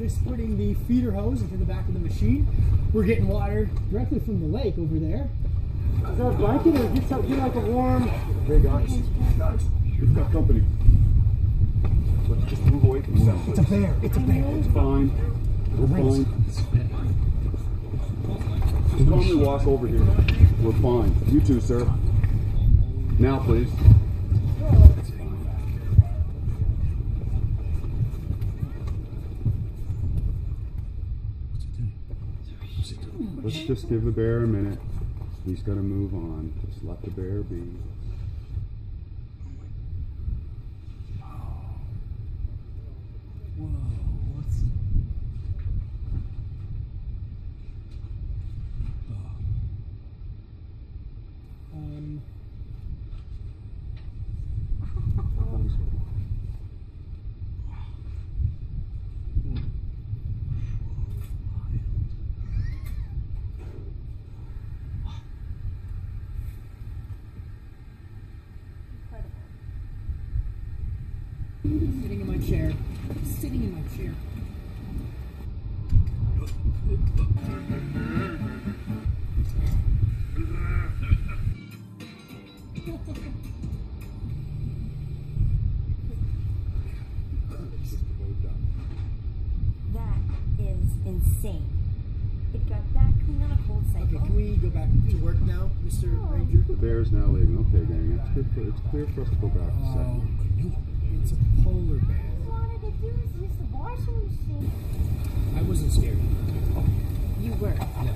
just putting the feeder hose into the back of the machine. We're getting water directly from the lake over there. Is that a blanket or get like a warm? Hey guys, we've got company. Let's just move away from the It's a bear. It's a bear. It's fine. We're fine. Just calmly walk over here. We're fine. You too, sir. Now, please. Let's just give the bear a minute. He's got to move on. Just let the bear be. Whoa, what's... Sitting in my chair. Sitting in my chair. That is insane. It got that clean on a cold cycle. Okay, can we go back to work now, Mr. Ranger? The bear's now leaving. Okay, gang. It's clear for us to go back to second. It's a polar bear. All I wanted to do is use the washing machine. I wasn't scared. You were. Yeah.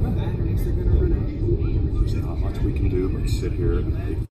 My batteries are gonna run out. There's not much we can do but sit here and